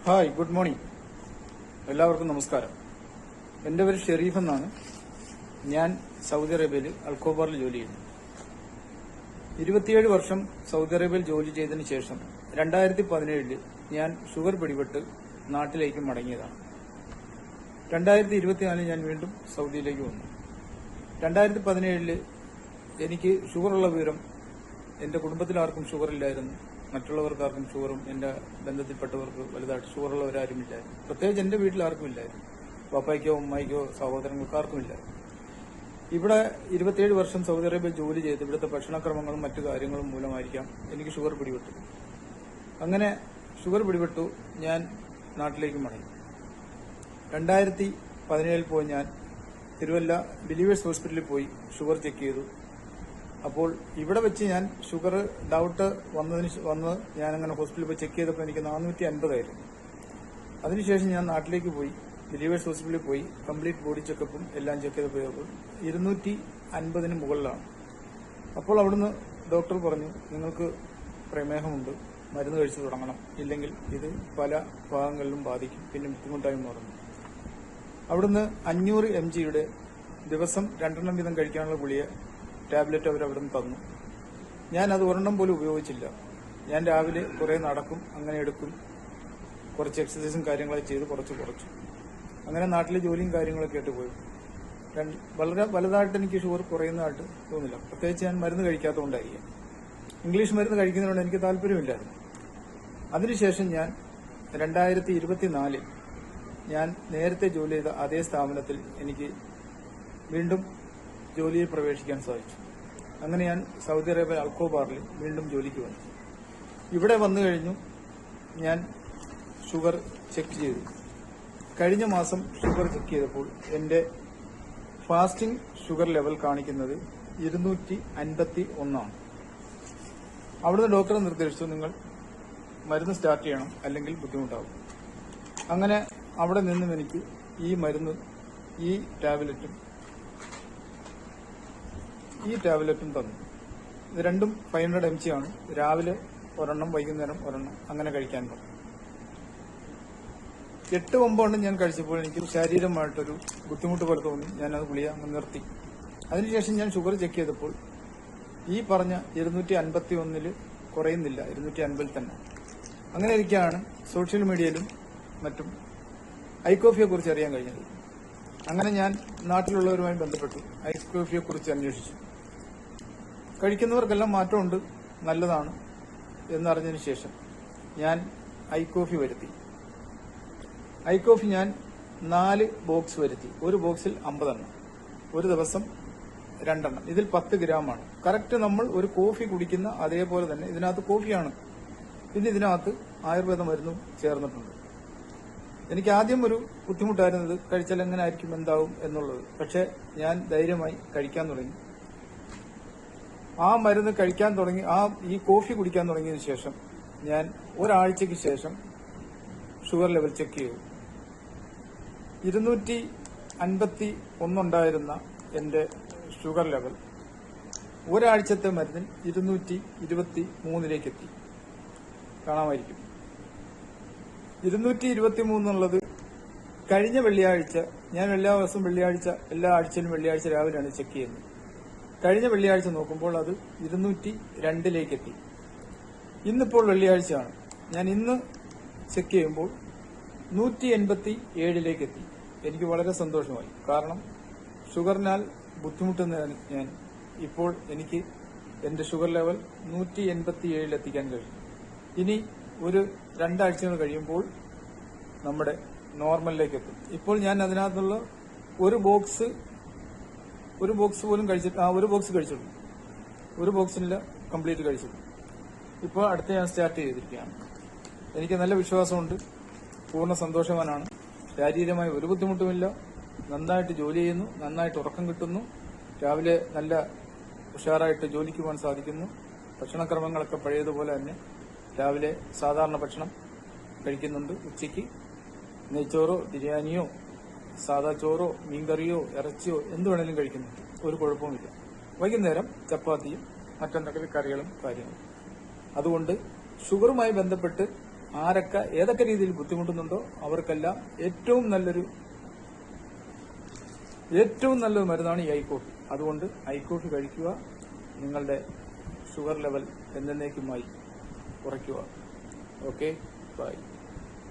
Hi, good morning. എല്ലാവർക്കും നമസ്കാരം. എൻ്റെ പേര് ഷെരീഫ് എന്നാണ്. ഞാൻ സൗദി അറേബ്യയിൽ അൽഖോബാറിൽ ജോലി ചെയ്യുന്നു. 27 വർഷം സൗദി അറേബ്യയിൽ ജോലി ചെയ്തതിനു ശേഷം 2017 ഞാൻ ഷുഗർ പിടിപെട്ട് നാട്ടിലേക്ക് മടങ്ങിയതാണ്. 2024 ഞാൻ വീണ്ടും സൗദിയിലേക്ക് വന്നു. 2017 എനിക്ക് ഷുഗറുള്ള വിവരം എന്റെ കുടുംബത്തിലാർക്കും ഷുഗറില്ലായിരുന്നു. മറ്റുള്ളവർക്കാർക്കും ഷുഗറും എന്റെ ബന്ധത്തിൽപ്പെട്ടവർക്ക് വലുതായിട്ട് ഷുഗറുള്ളവരാരുമില്ലായിരുന്നു. പ്രത്യേകിച്ച് എന്റെ വീട്ടിൽ ആർക്കും ഇല്ലായിരുന്നു. പാപ്പായ്ക്കോ ഉമ്മായിക്കോ സഹോദരങ്ങൾക്കാർക്കും ഇല്ലായിരുന്നു. ഇവിടെ 27 വർഷം സൗദി അറേബ്യയിൽ ജോലി ചെയ്ത് ഇവിടുത്തെ ഭക്ഷണക്രമങ്ങളും മറ്റു കാര്യങ്ങളും മൂലമായിരിക്കാം എനിക്ക് ഷുഗർ പിടിപെട്ടു. അങ്ങനെ ഷുഗർ പിടിപെട്ടു. ഞാൻ നാട്ടിലേക്ക് മടങ്ങി. 2017 പോയി ഞാൻ തിരുവല്ല ബിലീവേഴ്സ് ഹോസ്പിറ്റലിൽ പോയി ഷുഗർ ചെക്ക് ചെയ്തു. അപ്പോൾ ഇവിടെ വെച്ച് ഞാൻ ഷുഗർ ഡൗട്ട് വന്ന് ഞാനങ്ങനെ ഹോസ്പിറ്റലിൽ പോയി ചെക്ക് ചെയ്തപ്പോൾ എനിക്ക് 450 ആയിരുന്നു. അതിനുശേഷം ഞാൻ നാട്ടിലേക്ക് പോയി ബിലീവേഴ്സ് ഹോസ്പിറ്റലിൽ പോയി കംപ്ലീറ്റ് ബോഡി ചെക്കപ്പും എല്ലാം ചെക്ക് ചെയ്തപ്പോൾ 250 മുകളിലാണ്. അപ്പോൾ അവിടുന്ന് ഡോക്ടർ പറഞ്ഞു, നിങ്ങൾക്ക് പ്രമേഹമുണ്ട്, മരുന്ന് കഴിച്ചു തുടങ്ങണം, ഇല്ലെങ്കിൽ ഇത് പല ഭാഗങ്ങളിലും ബാധിക്കും, പിന്നെ ബുദ്ധിമുട്ടായി മാറുന്നു. അവിടുന്ന് 500 mg ദിവസം 2 വീതം കഴിക്കാനുള്ള ഗുളിക ടാബ്ലറ്റ് അവരവിടുന്ന് തന്നു. ഞാൻ അത് ഒരെണ്ണം പോലും ഉപയോഗിച്ചില്ല. ഞാൻ രാവിലെ കുറെ നടക്കും, അങ്ങനെ എടുക്കും, കുറച്ച് എക്സസൈസും കാര്യങ്ങളൊക്കെ ചെയ്ത് കുറച്ചു. അങ്ങനെ നാട്ടിലെ ജോലിയും കാര്യങ്ങളൊക്കെ ആയിട്ട് പോയി. വളരെ വലുതായിട്ട് എനിക്ക് ഷുഗർ കുറയുന്നതായിട്ട് തോന്നില്ല. പ്രത്യേകിച്ച് ഞാൻ മരുന്ന് കഴിക്കാത്തതുകൊണ്ടായിരിക്കും. ഇംഗ്ലീഷ് മരുന്ന് കഴിക്കുന്നതുകൊണ്ട് എനിക്ക് താല്പര്യമില്ലായിരുന്നു. അതിനുശേഷം ഞാൻ 2024 ഞാൻ നേരത്തെ ജോലി ചെയ്ത അതേ സ്ഥാപനത്തിൽ എനിക്ക് വീണ്ടും ജോലിയിൽ പ്രവേശിക്കാൻ സാധിച്ചു. അങ്ങനെ ഞാൻ സൗദി അറേബ്യ അൽഖോബാറിൽ വീണ്ടും ജോലിക്ക് വന്നു. ഇവിടെ വന്നു കഴിഞ്ഞു ഞാൻ ഷുഗർ ചെക്ക് ചെയ്തു. കഴിഞ്ഞ മാസം ഷുഗർ ചെക്ക് ചെയ്തപ്പോൾ എന്റെ ഫാസ്റ്റിംഗ് ഷുഗർ ലെവൽ കാണിക്കുന്നത് 251 ആണ്. അവിടുന്ന് ഡോക്ടർ നിർദ്ദേശിച്ചു, നിങ്ങൾ മരുന്ന് സ്റ്റാർട്ട് ചെയ്യണം, അല്ലെങ്കിൽ ബുദ്ധിമുട്ടാവും. അങ്ങനെ അവിടെ നിന്നും എനിക്ക് ഈ മരുന്ന് ഈ ടാബ്ലറ്റും തന്നു. ഇത് രണ്ടും 500 mg ആണ്. രാവിലെ ഒരെണ്ണം, വൈകുന്നേരം ഒരെണ്ണം, അങ്ങനെ കഴിക്കാൻ പറഞ്ഞു. 8-9 ഞാൻ കഴിച്ചപ്പോൾ എനിക്ക് ശാരീരികമായിട്ടൊരു ബുദ്ധിമുട്ട് പോലെ തോന്നി. ഞാനത് ഗുളിക അങ്ങ് നിർത്തി. അതിനുശേഷം ഞാൻ ഷുഗർ ചെക്ക് ചെയ്തപ്പോൾ ഈ പറഞ്ഞ 251 കുറയുന്നില്ല, 250 തന്നെ. അങ്ങനെ ഇരിക്കുകയാണ് സോഷ്യൽ മീഡിയയിലും മറ്റും ഐകോഫിയെ കുറിച്ച് അറിയാൻ കഴിഞ്ഞത്. അങ്ങനെ ഞാൻ നാട്ടിലുള്ളവരുമായി ബന്ധപ്പെട്ടു ഐകോഫിയെ കുറിച്ച് അന്വേഷിച്ചു. കഴിക്കുന്നവർക്കെല്ലാം മാറ്റമുണ്ട്, നല്ലതാണ് എന്നറിഞ്ഞതിന് ശേഷം ഞാൻ ഐകോഫി വരുത്തി. ഐകോഫി ഞാൻ 4 ബോക്സ് വരുത്തി. ഒരു ബോക്സിൽ 50 എണ്ണം, ഒരു ദിവസം 2 എണ്ണം. ഇതിൽ 10 ഗ്രാമാണ്. കറക്റ്റ് നമ്മൾ ഒരു കോഫി കുടിക്കുന്ന അതേപോലെ തന്നെ ഇതിനകത്ത് കോഫിയാണ്. പിന്നെ ഇതിനകത്ത് ആയുർവേദ മരുന്നും ചേർന്നിട്ടുണ്ട്. എനിക്ക് ആദ്യം ഒരു ബുദ്ധിമുട്ടായിരുന്നത് കഴിച്ചാൽ എങ്ങനെ ആയിരിക്കും, എന്താവും എന്നുള്ളത്. പക്ഷെ ഞാൻ ധൈര്യമായി കഴിക്കാൻ തുടങ്ങി. ആ മരുന്ന് കഴിക്കാൻ തുടങ്ങി, ഈ കോഫി കുടിക്കാൻ തുടങ്ങിയതിനു ശേഷം ഞാൻ ഒരാഴ്ചയ്ക്ക് ശേഷം ഷുഗർ ലെവൽ ചെക്ക് ചെയ്തു. 251 ഉണ്ടായിരുന്ന എന്റെ ഷുഗർ ലെവൽ ഒരാഴ്ചത്തെ മരുന്നിൽ 223 എത്തി. കാണാമായിരിക്കും. 223 എന്നുള്ളത് കഴിഞ്ഞ വെള്ളിയാഴ്ച, ഞാൻ എല്ലാ ദിവസവും വെള്ളിയാഴ്ച, എല്ലാ ആഴ്ചയിലും വെള്ളിയാഴ്ച രാവിലെയാണ് ചെക്ക് ചെയ്യുന്നത്. കഴിഞ്ഞ വെള്ളിയാഴ്ച നോക്കുമ്പോൾ അത് 202 എത്തി. ഇന്നിപ്പോൾ വെള്ളിയാഴ്ചയാണ്. ഞാൻ ഇന്ന് ചെക്ക് ചെയ്യുമ്പോൾ 187 എത്തി. എനിക്ക് വളരെ സന്തോഷമായി. കാരണം ഷുഗറിനാൽ ബുദ്ധിമുട്ടുന്ന ഞാൻ ഇപ്പോൾ എനിക്ക് എന്റെ ഷുഗർ ലെവൽ 187 എത്തിക്കാൻ കഴിയും. ഇനി ഒരു 2 ആഴ്ചകൾ കഴിയുമ്പോൾ നമ്മുടെ നോർമലിലേക്ക് എത്തും. ഇപ്പോൾ ഞാൻ അതിനകത്തുള്ള ഒരു ബോക്സ് പോലും കഴിച്ചിട്ട്, ഒരു ബോക്സ് കഴിച്ചിട്ടുണ്ട്. ഒരു ബോക്സിനില്ല, കംപ്ലീറ്റ് കഴിച്ചിട്ടുണ്ട്. ഇപ്പോൾ അടുത്ത ഞാൻ സ്റ്റാർട്ട് ചെയ്തിരിക്കുകയാണ്. എനിക്ക് നല്ല വിശ്വാസമുണ്ട്, പൂർണ്ണ സന്തോഷവാനാണ്. ശാരീരികമായി ഒരു ബുദ്ധിമുട്ടുമില്ല. നന്നായിട്ട് ജോലി ചെയ്യുന്നു, നന്നായിട്ട് ഉറക്കം കിട്ടുന്നു, രാവിലെ നല്ല ഉഷാറായിട്ട് ജോലിക്ക് പോകാൻ സാധിക്കുന്നു. ഭക്ഷണക്രമങ്ങളൊക്കെ പഴയതുപോലെ തന്നെ രാവിലെ സാധാരണ ഭക്ഷണം കഴിക്കുന്നുണ്ട്. ഉച്ചയ്ക്ക് നെയ്ച്ചോറോ ബിരിയാണിയോ സാദാ ചോറോ മീൻകറിയോ ഇറച്ചിയോ എന്ത് വേണേലും കഴിക്കുന്നുണ്ട്, ഒരു കുഴപ്പവുമില്ല. വൈകുന്നേരം ചപ്പാത്തിയും മറ്റെന്തെങ്കിലും കറികളും കാര്യങ്ങളും. അതുകൊണ്ട് ഷുഗറുമായി ബന്ധപ്പെട്ട് ആരൊക്കെ ഏതൊക്കെ രീതിയിൽ ബുദ്ധിമുട്ടുന്നുണ്ടോ അവർക്കെല്ലാം ഏറ്റവും നല്ലൊരു മരുന്നാണ് ഈ ഐ-കോഫി. അതുകൊണ്ട് ഐ-കോഫി കഴിക്കുക. നിങ്ങളുടെ ഷുഗർ ലെവൽ എന്നേക്കുമായി കുറയ്ക്കുക. Okay, by.